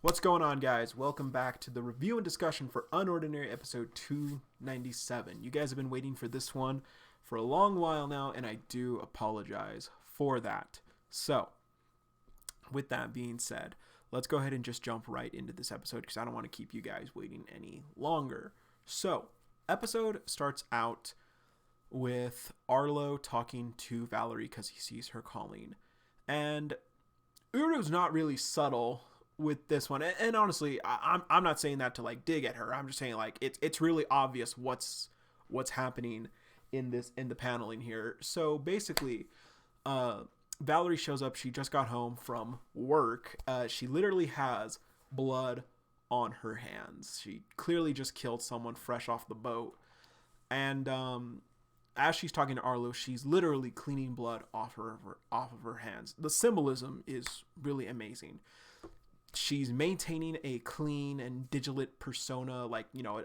What's going on, guys? Welcome back to the review and discussion for UnOrdinary episode 297. You guys have been waiting for this one for a long while now, and I do apologize for that. So, with that being said, let's go ahead and just jump right into this episode because I don't want to keep you guys waiting any longer. So, episode starts out with Arlo talking to Valerie because he sees her calling. And Uru's not really subtle with this one, and honestly, I'm not saying that to like dig at her. I'm just saying like it's really obvious what's happening in the paneling here. So basically, Valerie shows up. She just got home from work. She literally has blood on her hands. She clearly just killed someone fresh off the boat, and as she's talking to Arlo, she's literally cleaning blood off of her hands. The symbolism is really amazing. She's maintaining a clean and vigilant persona, like, you know,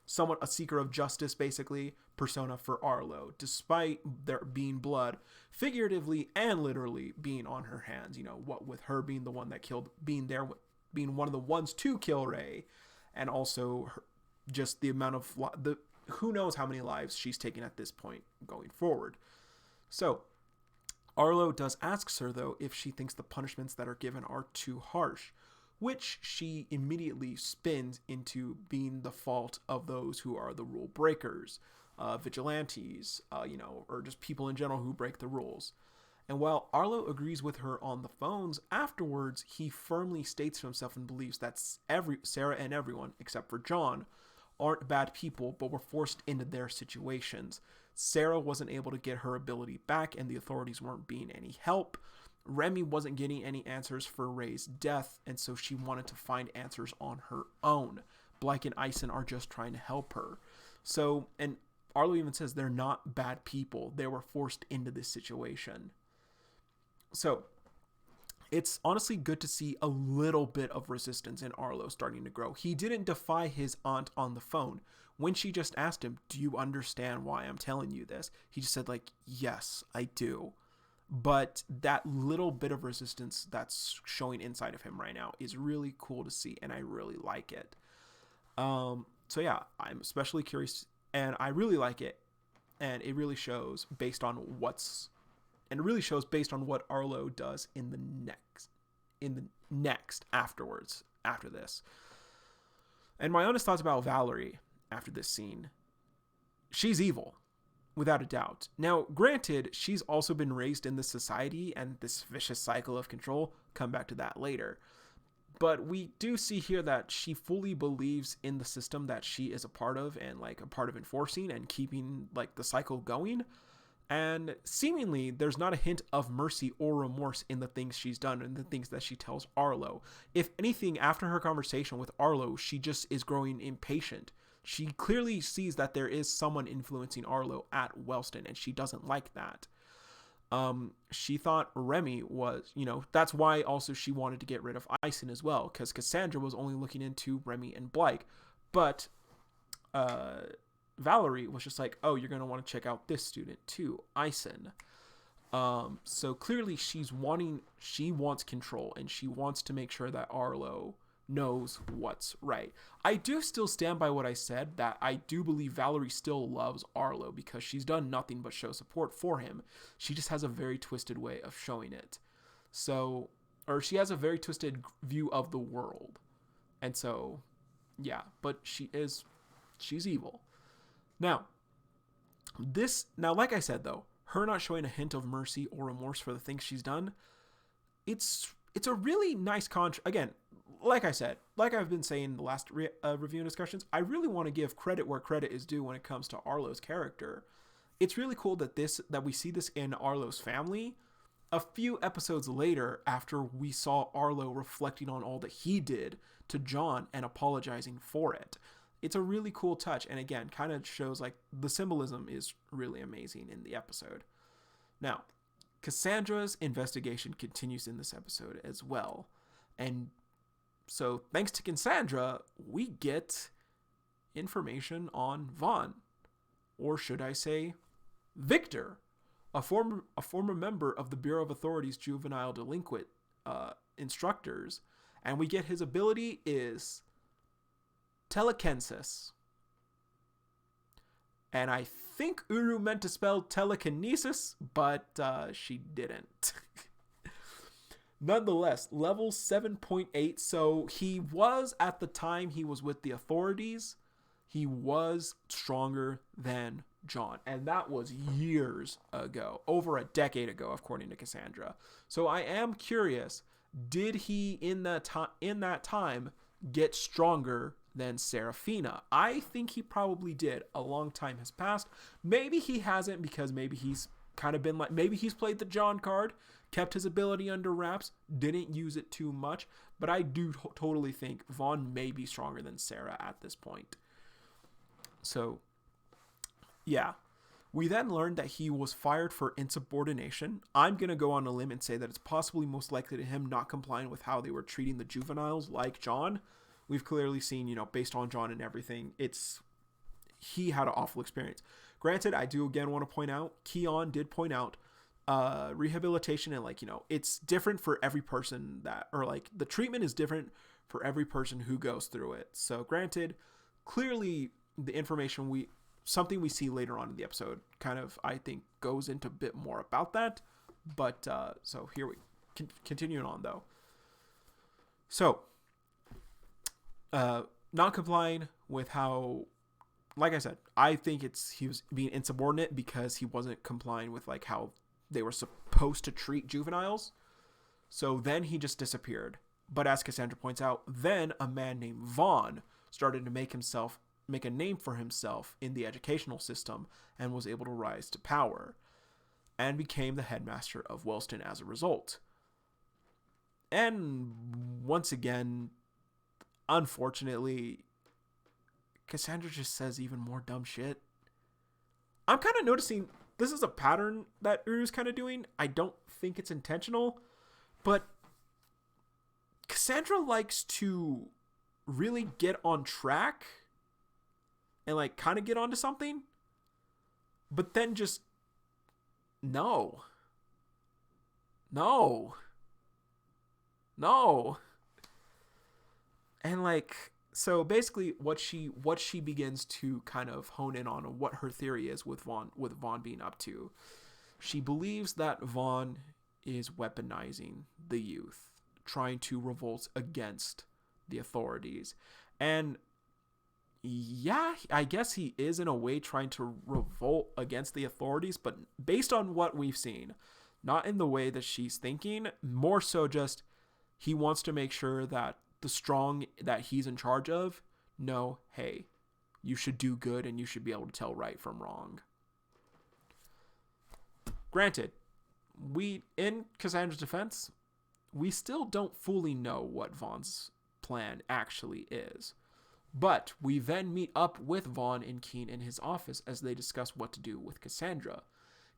somewhat a seeker of justice, basically, persona for Arlo, despite there being blood, figuratively and literally, being on her hands. You know, what with her being the one that killed, being one of the ones to kill Ray, and also just the amount of who knows how many lives she's taken at this point going forward. So Arlo does ask her, though, if she thinks the punishments that are given are too harsh, which she immediately spins into being the fault of those who are the rule breakers, vigilantes, or just people in general who break the rules. And while Arlo agrees with her on the phones, afterwards he firmly states to himself and believes that Sarah and everyone, except for John, aren't bad people, but were forced into their situations. Sarah wasn't able to get her ability back, and the authorities weren't being any help. Remy wasn't getting any answers for Ray's death, and so she wanted to find answers on her own. Blake and Ison are just trying to help her. So, and Arlo even says they're not bad people. They were forced into this situation. So, it's honestly good to see a little bit of resistance in Arlo starting to grow. He didn't defy his aunt on the phone. When she just asked him, "Do you understand why I'm telling you this?" He just said, like, "Yes, I do." But that little bit of resistance that's showing inside of him right now is really cool to see, and I really like it. So yeah, I'm especially curious, and I really like it, and it really shows based on what Arlo does in the next after this. And my honest thoughts about Valerie after this scene: she's evil, without a doubt. Now, granted, she's also been raised in this society and this vicious cycle of control. Come back to that later. But we do see here that she fully believes in the system that she is a part of, and like a part of enforcing and keeping like the cycle going. And seemingly, there's not a hint of mercy or remorse in the things she's done and the things that she tells Arlo. If anything, after her conversation with Arlo, she just is growing impatient. She clearly sees that there is someone influencing Arlo at Wellston, and she doesn't like that. She thought Remy was, that's why also she wanted to get rid of Ison as well, because Cassandra was only looking into Remy and Blake. But Valerie was just like, "Oh, you're going to want to check out this student too, Ison." So clearly she wants control, and she wants to make sure that Arlo knows what's right. I do still stand by what I said, that I do believe Valerie still loves Arlo because she's done nothing but show support for him. She just has a very twisted way of showing it. So, or she has a very twisted view of the world. And so, yeah, but she's evil. Now, like I said though, her not showing a hint of mercy or remorse for the things she's done, it's a really nice again, like I said, like I've been saying in the last review and discussions, I really want to give credit where credit is due when it comes to Arlo's character. It's really cool that we see this in Arlo's family a few episodes later, after we saw Arlo reflecting on all that he did to John and apologizing for it. It's a really cool touch, and again, kind of shows like the symbolism is really amazing in the episode. Now, Cassandra's investigation continues in this episode as well, and so thanks to Cassandra, we get information on Vaughn, or should I say Victor, a former member of the Bureau of Authority's juvenile delinquent instructors, and we get his ability is telekinesis. And I think Uru meant to spell telekinesis, but she didn't. Nonetheless, level 7.8. So he was, at the time he was with the authorities, he was stronger than John. And that was years ago, over a decade ago, according to Cassandra. So I am curious, did he in that time get stronger than Serafina? I think he probably did. A long time has passed. Maybe he hasn't, because maybe he's kind of been like, maybe he's played the John card, kept his ability under wraps, didn't use it too much. But I do totally think Vaughn may be stronger than Sarah at this point. So, yeah. We then learned that he was fired for insubordination. I'm going to go on a limb and say that it's possibly most likely to him not complying with how they were treating the juveniles like John. We've clearly seen, based on John and everything, he had an awful experience. Granted, I do again want to point out, Keon did point out, rehabilitation and it's different for every person the treatment is different for every person who goes through it. So granted, clearly the information something we see later on in the episode kind of, I think, goes into a bit more about that. But, so here we continuing on though. So, not complying with how, like I said, I think he was being insubordinate because he wasn't complying with how they were supposed to treat juveniles. So then he just disappeared. But as Cassandra points out, then a man named Vaughn started to make a name for himself in the educational system and was able to rise to power and became the headmaster of Wellston as a result. And once again, unfortunately, Cassandra just says even more dumb shit. I'm kind of noticing this is a pattern that Uru's kind of doing. I don't think it's intentional, but Cassandra likes to really get on track and kind of get onto something, but then just no. And so basically what she begins to kind of hone in on what her theory is with Vaughn being up to. She believes that Vaughn is weaponizing the youth, trying to revolt against the authorities. And yeah, I guess he is in a way trying to revolt against the authorities, but based on what we've seen, not in the way that she's thinking, more so just he wants to make sure that the strong that he's in charge of know, hey, you should do good and you should be able to tell right from wrong. Granted, in Cassandra's defense, we still don't fully know what Vaughn's plan actually is. But we then meet up with Vaughn and Keen in his office as they discuss what to do with Cassandra.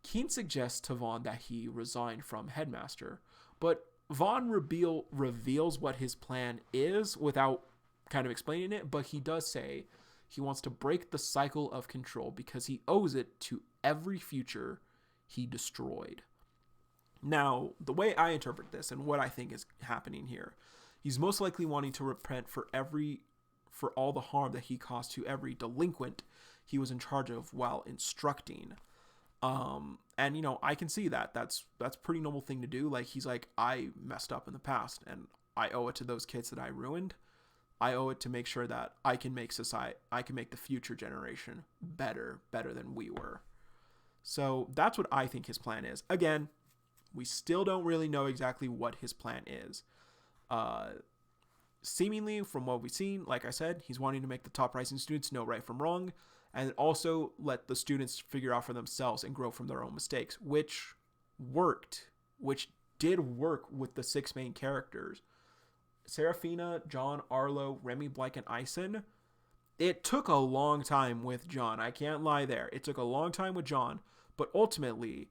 Keen suggests to Vaughn that he resign from headmaster, but Vaughn reveals what his plan is without kind of explaining it, but he does say he wants to break the cycle of control because he owes it to every future he destroyed. Now, the way I interpret this and what I think is happening here, he's most likely wanting to repent for all the harm that he caused to every delinquent he was in charge of while instructing. And I can see that. That's a pretty noble thing to do. He's like, I messed up in the past and I owe it to those kids that I ruined. I owe it to make sure that I can make the future generation better than we were. So that's what I think his plan is. Again, we still don't really know exactly what his plan is. Seemingly, from what we've seen, like I said, he's wanting to make the top rising students know right from wrong, and also let the students figure out for themselves and grow from their own mistakes, which did work with the 6 main characters. Serafina, John, Arlo, Remy, Blyke, and Ison. It took a long time with John. I can't lie there. It took a long time with John, but ultimately,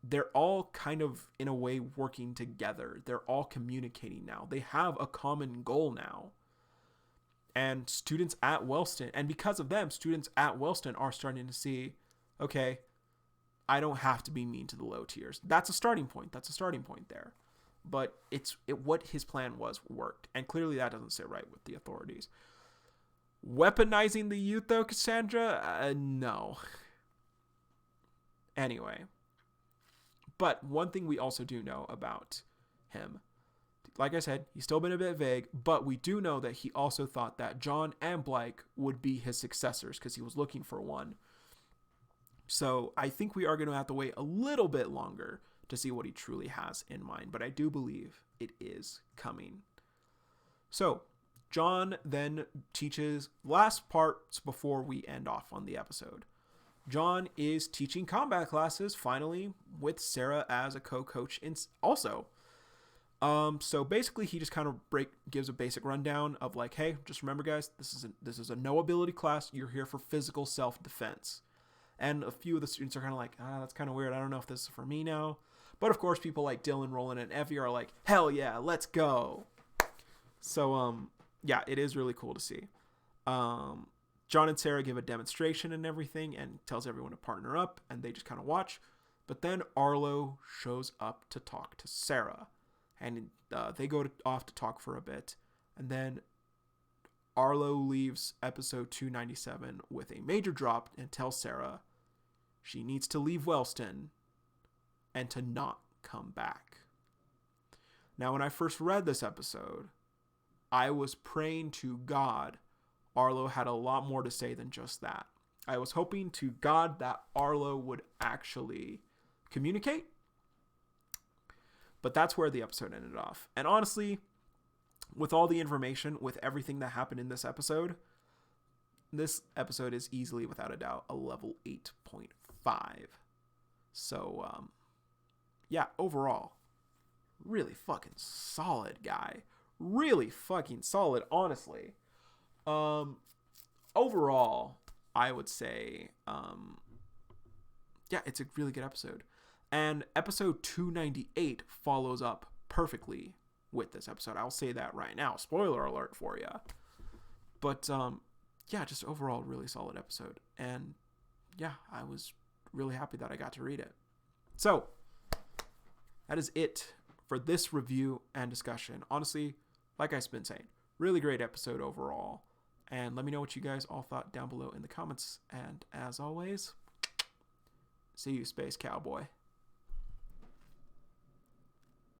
they're all kind of, in a way, working together. They're all communicating now. They have a common goal now. And students at Wellston, and because of them, students at Wellston are starting to see, okay, I don't have to be mean to the low tiers. That's a starting point. There. but what his plan was worked, and clearly that doesn't sit right with the authorities. Weaponizing the youth, though, Cassandra? No. Anyway. But one thing we also do know about him, like I said, he's still been a bit vague, but we do know that he also thought that John and Blake would be his successors because he was looking for one. So I think we are going to have to wait a little bit longer to see what he truly has in mind, but I do believe it is coming. So John then teaches last parts before we end off on the episode. John is teaching combat classes finally with Sarah as a co-coach also. So basically he just kind of gives a basic rundown of like, hey, just remember guys, this is a no ability class. You're here for physical self-defense. And a few of the students are kind of like, that's kind of weird. I don't know if this is for me now. But of course people like Dylan, Roland, and Evie are like, hell yeah, let's go. So yeah, it is really cool to see. John and Sarah give a demonstration and everything and tells everyone to partner up, and they just kind of watch. But then Arlo shows up to talk to Sarah, and they go off to talk for a bit. And then Arlo leaves episode 297 with a major drop and tells Sarah she needs to leave Wellston and to not come back. Now, when I first read this episode, I was praying to God Arlo had a lot more to say than just that. I was hoping to God that Arlo would actually communicate. But that's where the episode ended off. And honestly, with all the information, with everything that happened in this episode is easily, without a doubt, a level 8.5. So, yeah, overall, really fucking solid guy. Really fucking solid, honestly. Overall, I would say, yeah, it's a really good episode. And episode 298 follows up perfectly with this episode. I'll say that right now. Spoiler alert for you. But, yeah, just overall really solid episode. And, yeah, I was really happy that I got to read it. So, that is it for this review and discussion. Honestly, like I've been saying, really great episode overall. And let me know what you guys all thought down below in the comments. And as always, see you, Space Cowboy.